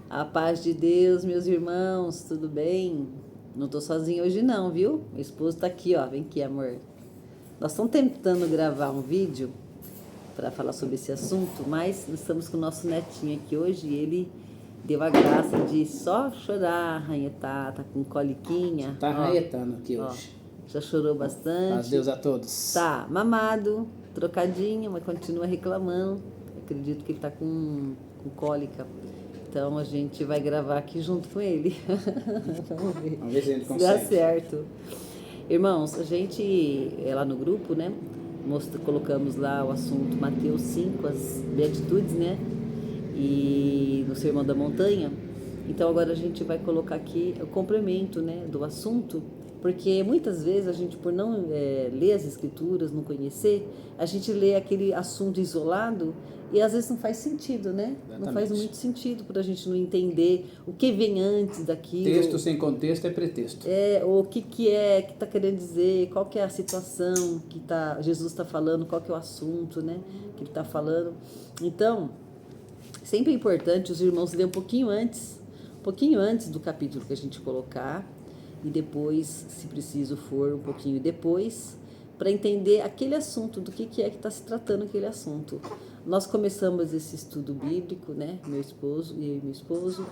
A paz de Deus, meus irmãos, tudo bem? Não tô sozinha hoje não, viu? Meu esposo tá aqui, ó. Vem aqui, amor. Nós estamos tentando gravar um vídeo para falar sobre esse assunto, mas nós estamos com o nosso netinho aqui hoje e ele deu a graça de só chorar, arranhetar, tá com coliquinha, Tá ó, arranhetando aqui ó. hoje. Já chorou Paz bastante. Deus a todos. Tá mamado, trocadinho, mas continua reclamando. Acredito que ele tá com cólica. Então a gente vai gravar aqui junto com ele. Vamos ver se a gente Se dá consegue. certo. Irmãos, a gente é lá no grupo, né? Colocamos lá o assunto Mateus 5, as beatitudes, né? E no Sermão da Montanha. Então agora a gente vai colocar aqui o complemento, né, do assunto, porque muitas vezes a gente, por não ler as escrituras, não conhecer, a gente lê aquele assunto isolado e às vezes não faz sentido, né? Não faz Exatamente. muito sentido para a gente não entender o que vem antes daquilo. Texto sem contexto é pretexto. Ou o que é que está querendo dizer, qual que é a situação que Jesus está falando, qual que é o assunto, né, que ele está falando. Então, sempre é importante os irmãos lerem um pouquinho antes do capítulo que a gente colocar, e depois, se preciso for, um pouquinho depois, para entender aquele assunto, do que é que está se tratando aquele assunto. Nós começamos esse estudo bíblico, né, meu esposo e eu e meu esposo,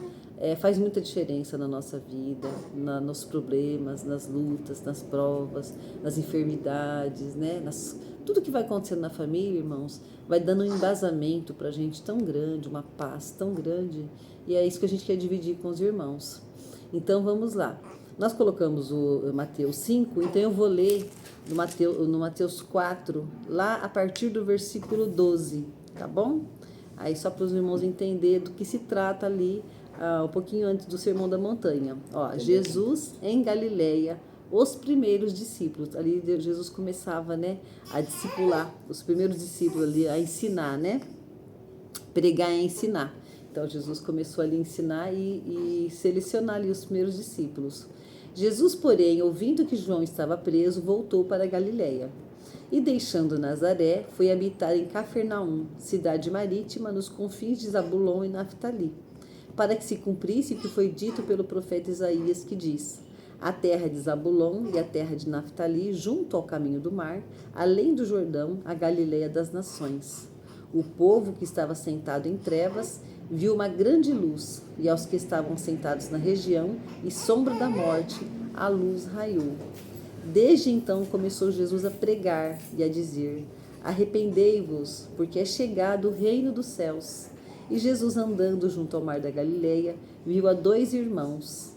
faz muita diferença na nossa vida, nos problemas, nas lutas, nas provas, nas enfermidades, né, tudo que vai acontecendo na família, irmãos, vai dando um embasamento para a gente tão grande, uma paz tão grande, e é isso que a gente quer dividir com os irmãos. Então vamos lá. Nós colocamos o Mateus 5, então eu vou ler no Mateus 4, lá a partir do versículo 12, tá bom? Aí só para os irmãos entenderem do que se trata ali, um pouquinho antes do Sermão da Montanha. Ó, Jesus em Galileia, os primeiros discípulos. Ali Jesus começava, né, a discipular os primeiros discípulos ali, a ensinar, né? Pregar e ensinar. Então Jesus começou ali a ensinar e selecionar ali os primeiros discípulos. Jesus, porém, ouvindo que João estava preso, voltou para a Galileia. E deixando Nazaré, foi habitar em Cafarnaum, cidade marítima, nos confins de Zabulon e Naftali, para que se cumprisse o que foi dito pelo profeta Isaías, que diz: a terra de Zabulon e a terra de Naftali, junto ao caminho do mar, além do Jordão, a Galileia das nações. O povo que estava sentado em trevas viu uma grande luz, e aos que estavam sentados na região e sombra da morte, a luz raiou. Desde então começou Jesus a pregar e a dizer: arrependei-vos, porque é chegado o reino dos céus. E Jesus, andando junto ao mar da Galileia, viu a dois irmãos,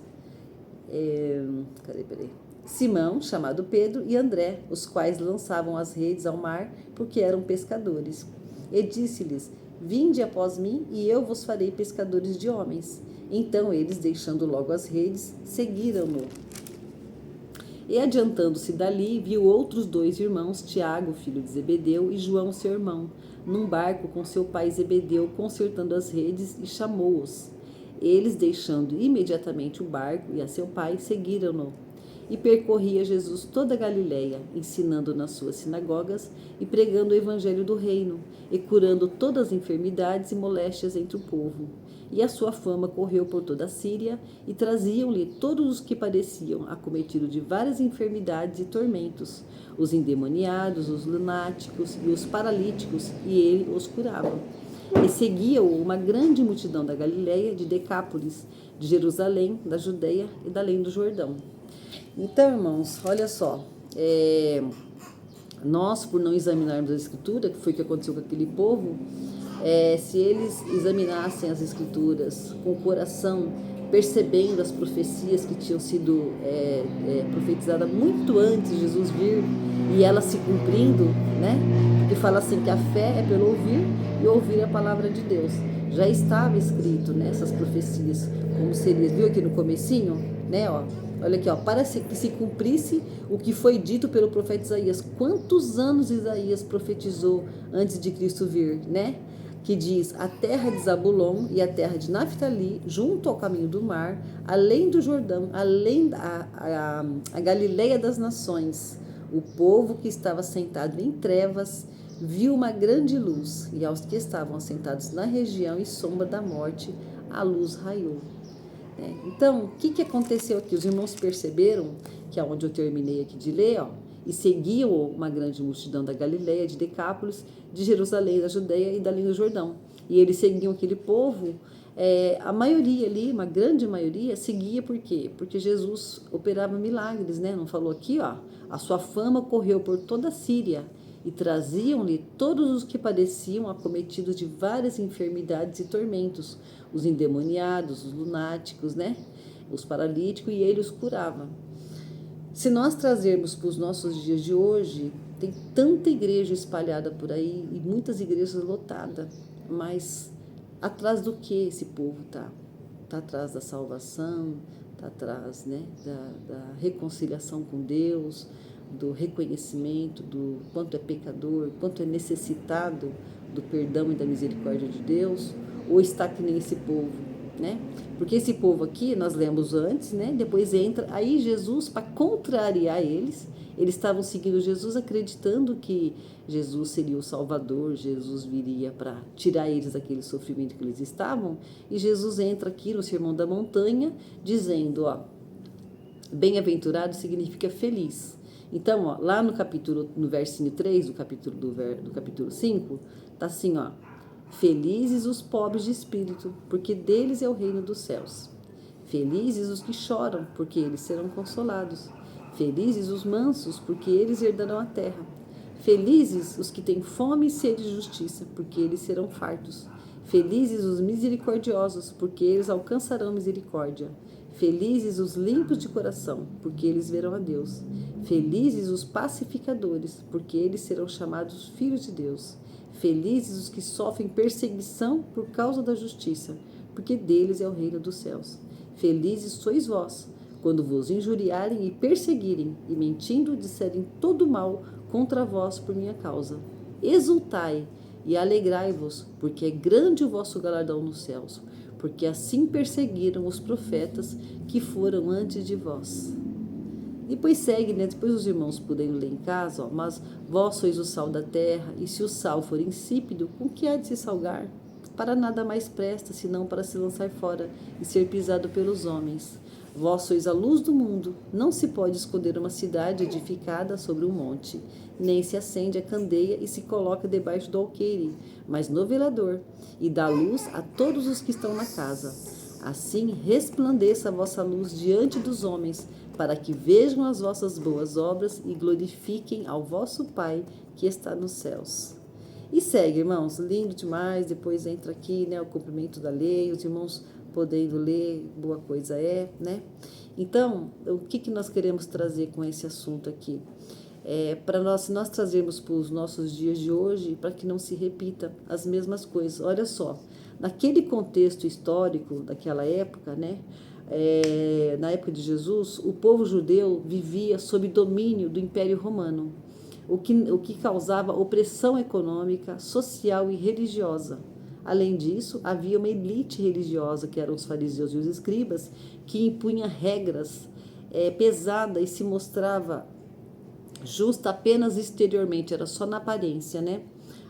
Simão, chamado Pedro, e André, os quais lançavam as redes ao mar, porque eram pescadores. E disse-lhes: vinde após mim, e eu vos farei pescadores de homens. Então eles, deixando logo as redes, seguiram-no. E adiantando-se dali, viu outros dois irmãos, Tiago, filho de Zebedeu, e João, seu irmão, num barco com seu pai Zebedeu, consertando as redes, e chamou-os. Eles, deixando imediatamente o barco e a seu pai, seguiram-no. E percorria Jesus toda a Galileia, ensinando nas suas sinagogas e pregando o evangelho do reino, e curando todas as enfermidades e moléstias entre o povo. E a sua fama correu por toda a Síria, e traziam-lhe todos os que padeciam, acometidos de várias enfermidades e tormentos, os endemoniados, os lunáticos e os paralíticos, e ele os curava. E seguia-o uma grande multidão da Galileia, de Decápolis, de Jerusalém, da Judeia e da além do Jordão. Então, irmãos, olha só, nós, por não examinarmos a Escritura, que foi o que aconteceu com aquele povo, se eles examinassem as Escrituras com o coração, percebendo as profecias que tinham sido profetizadas muito antes de Jesus vir, e elas se cumprindo, né? Porque fala assim que a fé é pelo ouvir, e ouvir a palavra de Deus. Já estava escrito nessas profecias, como seria, viu aqui no comecinho, né, ó? Olha aqui, ó, para que se cumprisse o que foi dito pelo profeta Isaías. Quantos anos Isaías profetizou antes de Cristo vir, né? Que diz: a terra de Zabulon e a terra de Naftali, junto ao caminho do mar, além do Jordão, além a Galileia das nações. O povo que estava sentado em trevas viu uma grande luz, e aos que estavam assentados na região e sombra da morte, a luz raiou. Então, o que aconteceu aqui? Os irmãos perceberam que aonde eu terminei aqui de ler, e seguiam uma grande multidão da Galileia, de Decápolis, de Jerusalém, da Judeia e da linha do Jordão. E eles seguiam aquele povo, a maioria ali, uma grande maioria, seguia por quê? Porque Jesus operava milagres, né? Não falou aqui, a sua fama correu por toda a Síria e traziam-lhe todos os que padeciam acometidos de várias enfermidades e tormentos, os endemoniados, os lunáticos, né? Os paralíticos, e ele os curava. Se nós trazermos para os nossos dias de hoje, tem tanta igreja espalhada por aí e muitas igrejas lotadas, mas atrás do que esse povo está? Está atrás da salvação, está atrás, né, da reconciliação com Deus, do reconhecimento do quanto é pecador, quanto é necessitado do perdão e da misericórdia de Deus, ou está que nem esse povo, né? Porque esse povo aqui, nós lemos antes, né? Depois entra, aí Jesus, para contrariar eles estavam seguindo Jesus, acreditando que Jesus seria o Salvador, Jesus viria para tirar eles daquele sofrimento que eles estavam, e Jesus entra aqui no Sermão da Montanha, dizendo, bem-aventurado significa feliz. Então, lá no versinho 3 do capítulo 5, tá assim, felizes os pobres de espírito, porque deles é o reino dos céus. Felizes os que choram, porque eles serão consolados. Felizes os mansos, porque eles herdarão a terra. Felizes os que têm fome e sede de justiça, porque eles serão fartos. Felizes os misericordiosos, porque eles alcançarão misericórdia. Felizes os limpos de coração, porque eles verão a Deus. Felizes os pacificadores, porque eles serão chamados filhos de Deus. Felizes os que sofrem perseguição por causa da justiça, porque deles é o reino dos céus. Felizes sois vós, quando vos injuriarem e perseguirem, e mentindo disserem todo mal contra vós por minha causa. Exultai e alegrai-vos, porque é grande o vosso galardão nos céus, porque assim perseguiram os profetas que foram antes de vós. Depois segue, né? Depois os irmãos puderem ler em casa, mas vós sois o sal da terra, e se o sal for insípido, com que há de se salgar? Para nada mais presta, senão para se lançar fora e ser pisado pelos homens. Vós sois a luz do mundo, não se pode esconder uma cidade edificada sobre um monte, nem se acende a candeia e se coloca debaixo do alqueire, mas no velador, e dá luz a todos os que estão na casa. Assim resplandeça a vossa luz diante dos homens, para que vejam as vossas boas obras e glorifiquem ao vosso Pai que está nos céus. E segue, irmãos, lindo demais. Depois entra aqui, né, o cumprimento da lei, os irmãos podendo ler, boa coisa é, né? Então, o que nós queremos trazer com esse assunto aqui? Para nós trazermos para os nossos dias de hoje, para que não se repita as mesmas coisas. Olha só, naquele contexto histórico daquela época, né? Na época de Jesus, o povo judeu vivia sob domínio do Império Romano, o que causava opressão econômica, social e religiosa. Além disso, havia uma elite religiosa, que eram os fariseus e os escribas, que impunha regras pesadas e se mostrava justa apenas exteriormente, era só na aparência, né?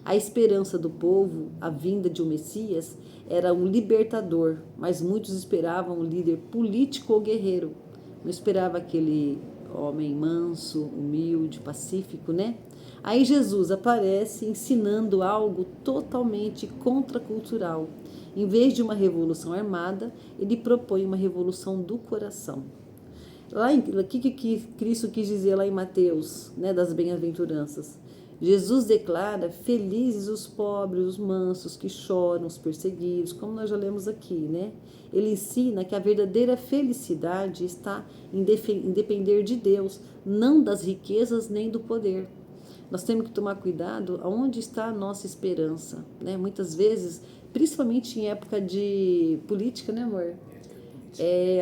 A esperança do povo, a vinda de um Messias, era um libertador, mas muitos esperavam um líder político ou guerreiro. Não esperava aquele homem manso, humilde, pacífico, né? Aí Jesus aparece ensinando algo totalmente contracultural. Em vez de uma revolução armada, ele propõe uma revolução do coração. O que Cristo quis dizer lá em Mateus, né, das bem-aventuranças? Jesus declara: felizes os pobres, os mansos, que choram, os perseguidos, como nós já lemos aqui, né? Ele ensina que a verdadeira felicidade está em depender de Deus, não das riquezas nem do poder. Nós temos que tomar cuidado aonde está a nossa esperança, né? Muitas vezes, principalmente em época de política, né, amor?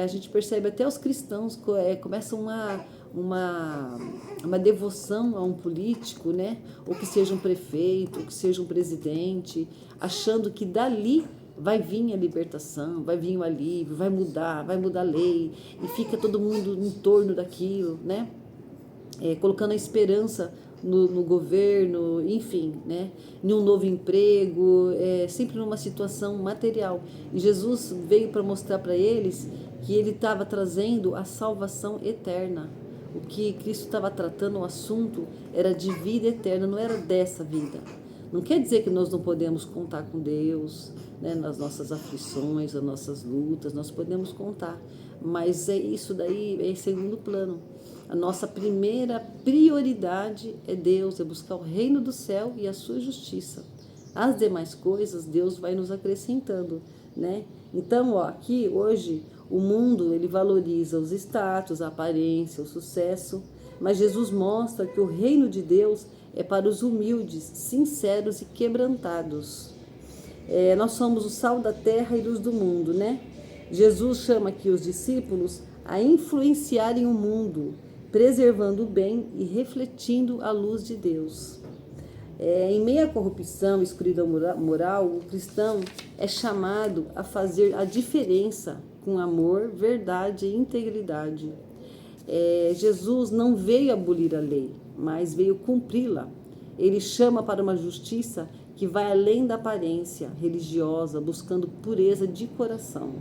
A gente percebe até os cristãos começam uma devoção a um político, né? Ou que seja um prefeito, ou que seja um presidente, achando que dali vai vir a libertação, vai vir o alívio, vai mudar a lei, e fica todo mundo em torno daquilo, né? Colocando a esperança no governo, enfim, né? Em um novo emprego, sempre numa situação material. E Jesus veio para mostrar para eles que ele estava trazendo a salvação eterna. O que Cristo estava tratando, o assunto era de vida eterna, não era dessa vida. Não quer dizer que nós não podemos contar com Deus, né, nas nossas aflições, nas nossas lutas, nós podemos contar. Mas isso daí é em segundo plano. A nossa primeira prioridade é Deus, é buscar o reino do céu e a sua justiça. As demais coisas Deus vai nos acrescentando, né? Então, aqui hoje o mundo ele valoriza os status, a aparência, o sucesso, mas Jesus mostra que o reino de Deus é para os humildes, sinceros e quebrantados. Nós somos o sal da terra e luz do mundo, né? Jesus chama aqui os discípulos a influenciarem o mundo, preservando o bem e refletindo a luz de Deus. Em meio à corrupção e escuridão moral, o cristão é chamado a fazer a diferença com amor, verdade e integridade. Jesus não veio abolir a lei, mas veio cumpri-la. Ele chama para uma justiça que vai além da aparência religiosa, buscando pureza de coração.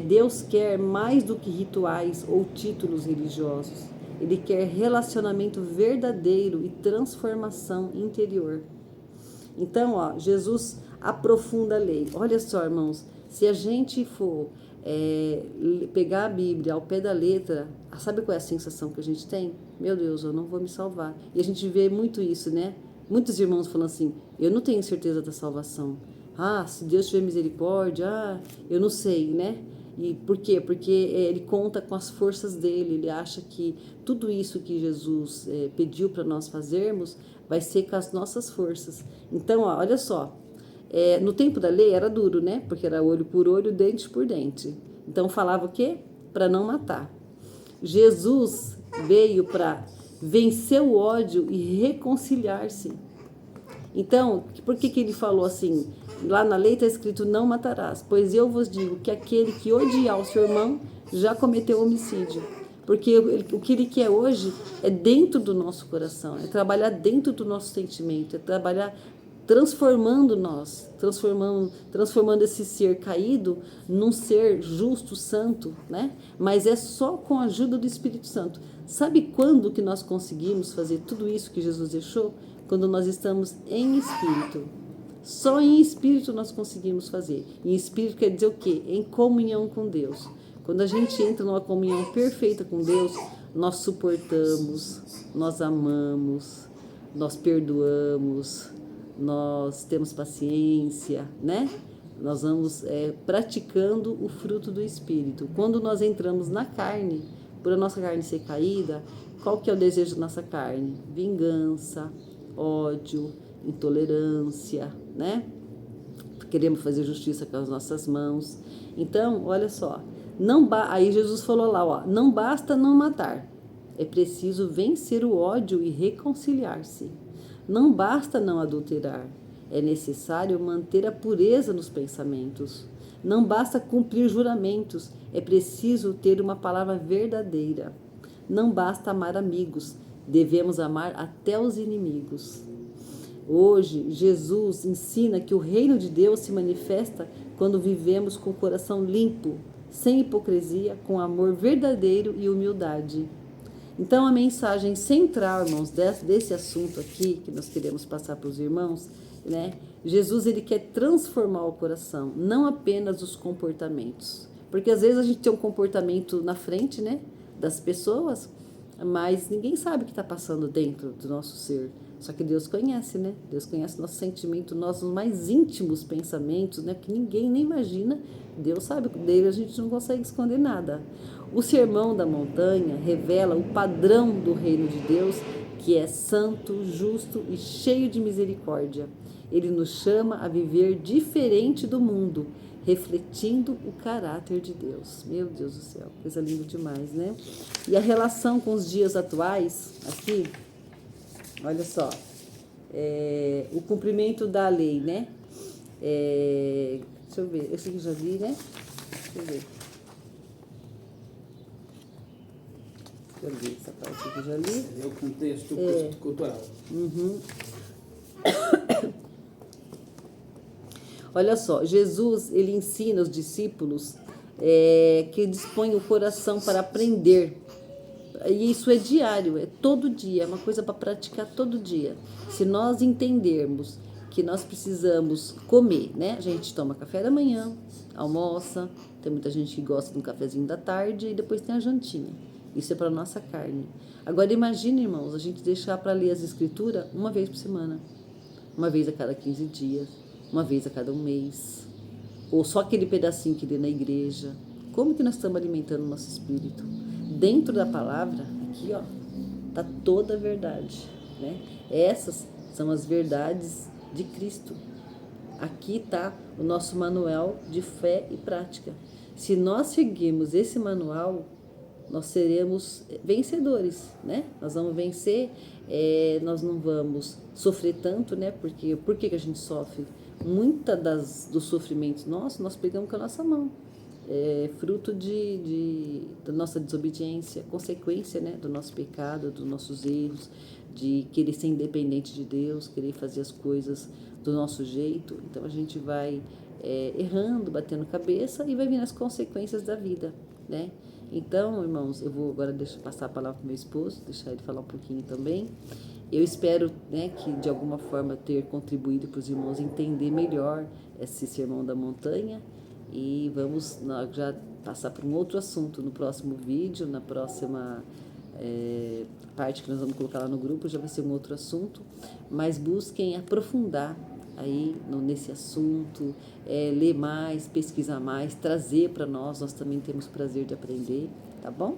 Deus quer mais do que rituais ou títulos religiosos. Ele quer relacionamento verdadeiro e transformação interior. Então, Jesus aprofunda a lei. Olha só, irmãos, se a gente for pegar a Bíblia ao pé da letra, sabe qual é a sensação que a gente tem? Meu Deus, eu não vou me salvar. E a gente vê muito isso, né? Muitos irmãos falam assim, eu não tenho certeza da salvação. Se Deus tiver misericórdia, eu não sei, né? E por quê? Porque ele conta com as forças dele, ele acha que tudo isso que Jesus pediu para nós fazermos vai ser com as nossas forças. Então, olha só, no tempo da lei era duro, né? Porque era olho por olho, dente por dente. Então falava o quê? Para não matar. Jesus veio para vencer o ódio e reconciliar-se. Então, por que ele falou assim? Lá na lei está escrito, não matarás, pois eu vos digo que aquele que odiar o seu irmão já cometeu homicídio. Porque o que ele quer hoje é dentro do nosso coração, é trabalhar dentro do nosso sentimento, é trabalhar transformando nós, transformando esse ser caído num ser justo, santo, né? Mas é só com a ajuda do Espírito Santo. Sabe quando que nós conseguimos fazer tudo isso que Jesus deixou? Quando nós estamos em espírito. Só em espírito nós conseguimos fazer. Em espírito quer dizer o quê? Em comunhão com Deus. Quando a gente entra numa comunhão perfeita com Deus, nós suportamos, nós amamos, nós perdoamos, nós temos paciência, né? Nós vamos praticando o fruto do Espírito. Quando nós entramos na carne, por a nossa carne ser caída, qual que é o desejo da nossa carne? Vingança, ódio, intolerância, né? Queremos fazer justiça com as nossas mãos. Então, olha só, aí Jesus falou lá, não basta não matar, é preciso vencer o ódio e reconciliar-se. Não basta não adulterar, é necessário manter a pureza nos pensamentos. Não basta cumprir juramentos, é preciso ter uma palavra verdadeira. Não basta amar amigos, devemos amar até os inimigos. Hoje, Jesus ensina que o reino de Deus se manifesta quando vivemos com o coração limpo, sem hipocrisia, com amor verdadeiro e humildade. Então, a mensagem central, irmãos, desse assunto aqui, que nós queremos passar para os irmãos, né? Jesus, ele quer transformar o coração, não apenas os comportamentos. Porque às vezes a gente tem um comportamento na frente, né, das pessoas, mas ninguém sabe o que está passando dentro do nosso ser. Só que Deus conhece, né? Deus conhece nosso sentimento, nossos mais íntimos pensamentos, né? Que ninguém nem imagina. Deus sabe, dele a gente não consegue esconder nada. O Sermão da Montanha revela o padrão do reino de Deus, que é santo, justo e cheio de misericórdia. Ele nos chama a viver diferente do mundo, refletindo o caráter de Deus. Meu Deus do céu, coisa linda demais, né? E a relação com os dias atuais, aqui, olha só, o cumprimento da lei, né? Deixa eu ver, esse aqui já vi, né? Deixa eu ver. Deixa eu ver essa parte aqui, já li. É o contexto cultural. Uhum. Olha só, Jesus, ele ensina os discípulos que dispõem o coração para aprender. E isso é diário, é todo dia, é uma coisa para praticar todo dia. Se nós entendermos que nós precisamos comer, né? A gente toma café da manhã, almoça, tem muita gente que gosta de um cafezinho da tarde e depois tem a jantinha. Isso é para nossa carne. Agora imagine, irmãos, a gente deixar para ler as escrituras uma vez por semana, uma vez a cada 15 dias, uma vez a cada um mês, ou só aquele pedacinho que lê na igreja. Como que nós estamos alimentando o nosso espírito? Dentro da palavra, aqui ó, tá toda a verdade, né? Essas são as verdades de Cristo. Aqui tá o nosso manual de fé e prática. Se nós seguirmos esse manual, nós seremos vencedores, né? Nós vamos vencer, nós não vamos sofrer tanto, né? Porque por que a gente sofre? Muita dos sofrimentos nossos, nós pegamos com a nossa mão. É fruto da nossa desobediência, consequência, né, do nosso pecado, dos nossos erros, de querer ser independente de Deus, querer fazer as coisas do nosso jeito. Então a gente vai errando, batendo cabeça e vai vir as consequências da vida, né? Então, irmãos, eu vou agora passar a palavra para o meu esposo, deixar ele falar um pouquinho também. Eu espero, né, que de alguma forma ter contribuído para os irmãos entender melhor esse Sermão da Montanha. E vamos já passar para um outro assunto no próximo vídeo, na próxima parte que nós vamos colocar lá no grupo, já vai ser um outro assunto, mas busquem aprofundar aí nesse assunto, ler mais, pesquisar mais, trazer para nós também temos prazer de aprender, tá bom?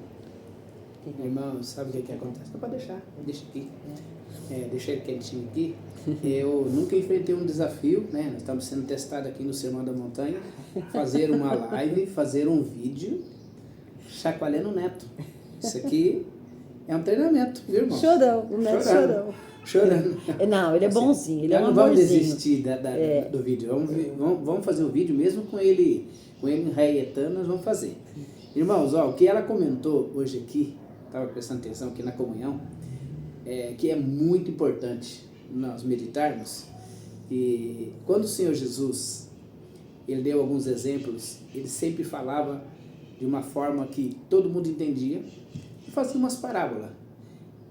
Irmão, sabe o que acontece? Não pode deixar, deixa aqui. Deixa ele quietinho aqui. Eu nunca enfrentei um desafio, né? Nós estamos sendo testados aqui no Sermão da Montanha, fazer uma live, fazer um vídeo, chacoalhando o Neto. Isso aqui é um treinamento, viu, irmão? Chorão, o Neto chorando. Não, ele é bonzinho, ele é um amorzinho. Não vamos desistir do vídeo, vamos fazer o vídeo mesmo com ele enraetando, nós vamos fazer. Irmãos, o que ela comentou hoje aqui, estava prestando atenção aqui na comunhão, que é muito importante nós meditarmos. E quando o Senhor Jesus, ele deu alguns exemplos, ele sempre falava de uma forma que todo mundo entendia e fazia umas parábolas.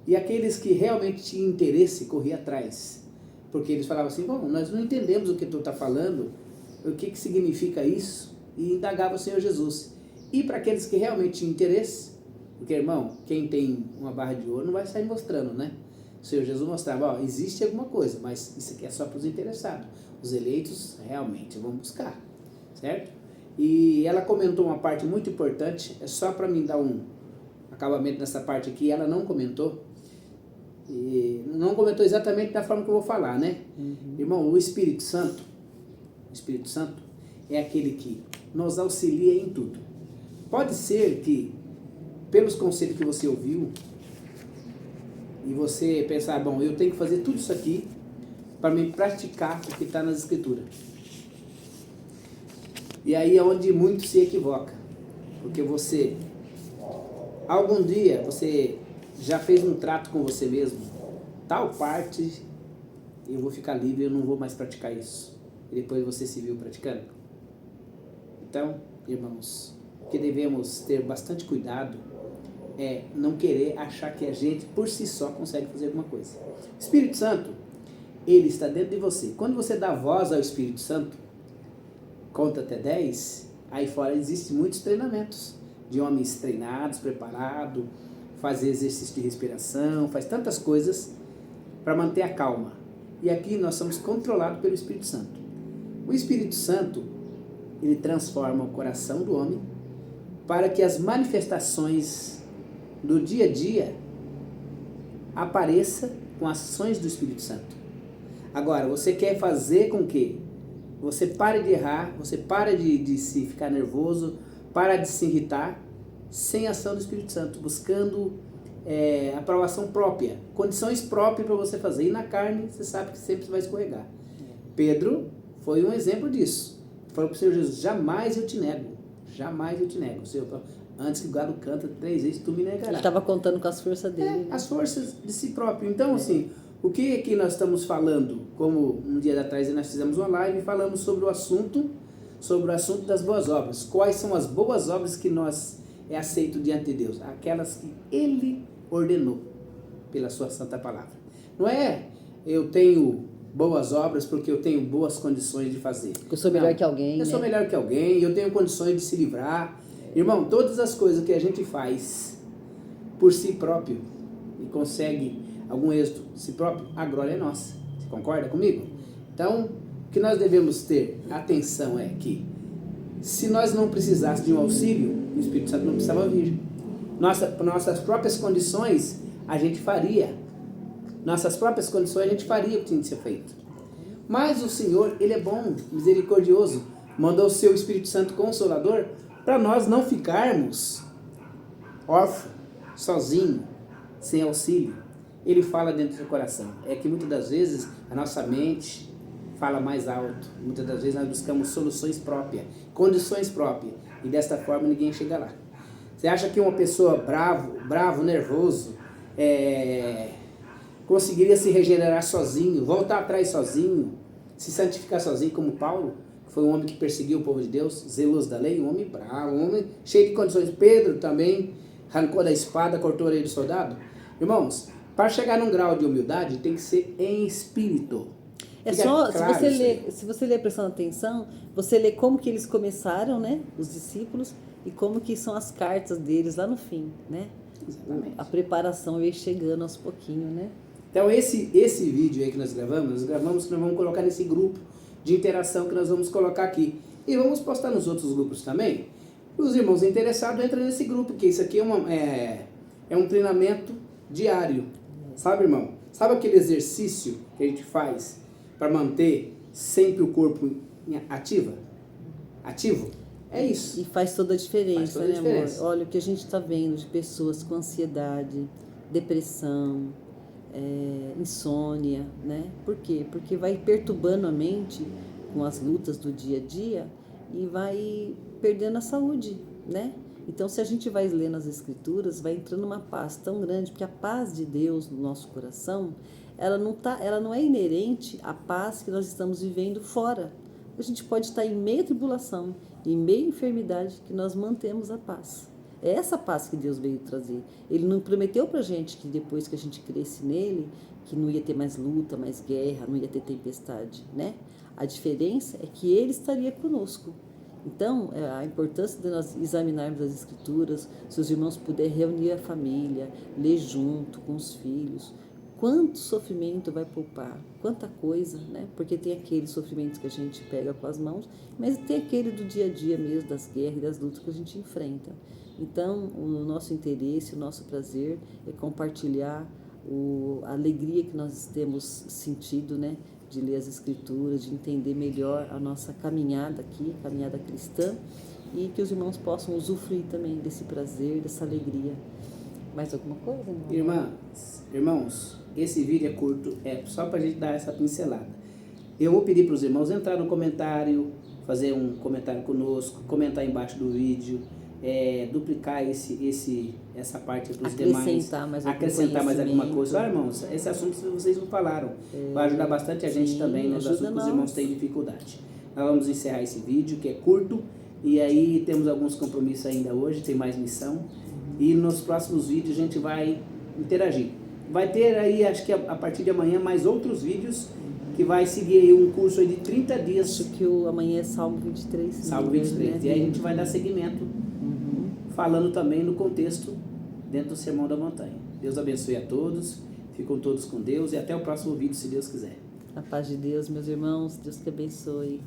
E aqueles que realmente tinham interesse corriam atrás, porque eles falavam assim: bom, nós não entendemos o que tu está falando, o que significa isso, e indagava o Senhor Jesus. E para aqueles que realmente tinham interesse, porque, irmão, quem tem uma barra de ouro não vai sair mostrando, né? O Senhor Jesus mostrava, existe alguma coisa, mas isso aqui é só para os interessados. Os eleitos realmente vão buscar, certo? E ela comentou uma parte muito importante, é só para mim dar um acabamento nessa parte aqui, ela não comentou. E não comentou exatamente da forma que eu vou falar, né? Irmão, o Espírito Santo é aquele que nos auxilia em tudo. Pode ser que, pelos conselhos que você ouviu, e você pensar, bom, eu tenho que fazer tudo isso aqui para me praticar o que está nas Escrituras. E aí é onde muito se equivoca. Porque você, algum dia, você já fez um trato com você mesmo, tal parte, eu vou ficar livre, eu não vou mais praticar isso. E depois você se viu praticando. Então, irmãos, o que devemos ter bastante cuidado é não querer achar que a gente, por si só, consegue fazer alguma coisa. O Espírito Santo, ele está dentro de você. Quando você dá voz ao Espírito Santo, conta até 10, aí fora existem muitos treinamentos de homens treinados, preparados, fazer exercício de respiração, faz tantas coisas para manter a calma. E aqui nós somos controlados pelo Espírito Santo. O Espírito Santo, ele transforma o coração do homem para que as manifestações do dia a dia apareça com ações do Espírito Santo. Agora, você quer fazer com que você pare de errar, você pare de se ficar nervoso, para de se irritar, sem ação do Espírito Santo, buscando aprovação própria, condições próprias para você fazer. E na carne, você sabe que sempre vai escorregar. Pedro foi um exemplo disso. Falou para o Senhor Jesus: jamais eu te nego, jamais eu te nego. antes que o galo canta 3 vezes, tu me negarás. Ele estava contando com as forças dele. Né? As forças de si próprio. Então, assim, o que aqui nós estamos falando? Como um dia atrás nós fizemos uma live e falamos sobre o assunto das boas obras. Quais são as boas obras que nós aceito diante de Deus? Aquelas que Ele ordenou pela sua santa palavra. Não é eu tenho boas obras porque eu tenho boas condições de fazer. Eu sou melhor que alguém. Eu sou melhor que alguém, eu tenho condições de se livrar. Irmão, todas as coisas que a gente faz por si próprio e consegue algum êxito de si próprio, a glória é nossa. Você concorda comigo? Então, o que nós devemos ter atenção é que se nós não precisássemos de um auxílio, o Espírito Santo não precisava vir. Nossas próprias condições, a gente faria. Nossas próprias condições, a gente faria o que tinha que ser feito. Mas o Senhor, Ele é bom, misericordioso. Mandou o seu Espírito Santo Consolador para nós não ficarmos órfãos, sozinhos, sem auxílio. Ele fala dentro do coração. É que muitas das vezes a nossa mente fala mais alto. Muitas das vezes nós buscamos soluções próprias, condições próprias. E desta forma ninguém chega lá. Você acha que uma pessoa bravo, nervoso, conseguiria se regenerar sozinho, voltar atrás sozinho, se santificar sozinho como Paulo, que foi um homem que perseguiu o povo de Deus, zeloso da lei, um homem bravo, um homem cheio de condições. Pedro também arrancou da espada, cortou a orelha do soldado. Irmãos, para chegar num grau de humildade, tem que ser em espírito. É só, se você ler prestando atenção, você lê como que eles começaram, né, os discípulos, e como que são as cartas deles lá no fim, né? Exatamente. A preparação veio chegando aos pouquinhos, né? Então esse vídeo aí que nós gravamos que nós vamos colocar nesse grupo de interação que nós vamos colocar aqui. E vamos postar nos outros grupos também. Os irmãos interessados entram nesse grupo, que isso aqui é um treinamento diário. Sabe, irmão? Sabe aquele exercício que a gente faz para manter sempre o corpo ativo? É isso. E faz toda a diferença, Faz toda a diferença. Amor? Olha o que a gente está vendo de pessoas com ansiedade, depressão, insônia, né? Por quê? Porque vai perturbando a mente com as lutas do dia a dia e vai perdendo a saúde, né? Então, se a gente vai lendo as Escrituras, vai entrando uma paz tão grande, porque a paz de Deus no nosso coração, ela não é inerente à paz que nós estamos vivendo fora. A gente pode estar em meio à tribulação, em meio à enfermidade, que nós mantemos a paz. É essa paz que Deus veio trazer. Ele não prometeu pra gente que depois que a gente cresce nele, que não ia ter mais luta, mais guerra, não ia ter tempestade, né? A diferença é que ele estaria conosco. Então, a importância de nós examinarmos as Escrituras, se os irmãos puderem reunir a família, ler junto com os filhos, quanto sofrimento vai poupar, quanta coisa, né? Porque tem aqueles sofrimentos que a gente pega com as mãos, mas tem aquele do dia a dia mesmo, das guerras e das lutas que a gente enfrenta. Então, o nosso interesse, o nosso prazer é compartilhar a alegria que nós temos sentido, né? De ler as Escrituras, de entender melhor a nossa caminhada aqui, caminhada cristã, e que os irmãos possam usufruir também desse prazer, dessa alegria. Mais alguma coisa? Não? Irmãos, esse vídeo é curto, é só para a gente dar essa pincelada. Eu vou pedir para os irmãos entrar no comentário, fazer um comentário conosco, comentar embaixo do vídeo, duplicar essa parte para os demais, acrescentar mais alguma coisa. Olha, irmãos, esse assunto vocês não falaram, vai ajudar bastante a gente também nos assuntos que os irmãos têm dificuldade. Nós vamos encerrar esse vídeo, que é curto, e aí temos alguns compromissos ainda hoje, tem mais missão, e nos próximos vídeos a gente vai interagir. Vai ter aí, acho que a partir de amanhã, mais outros vídeos, que vai seguir aí um curso aí de 30 dias. Acho que amanhã é Salmo 23. Salmo 23, né? E aí a gente vai dar seguimento, falando também no contexto dentro do Sermão da Montanha. Deus abençoe a todos, ficam todos com Deus e até o próximo vídeo, se Deus quiser. A paz de Deus, meus irmãos, Deus que abençoe.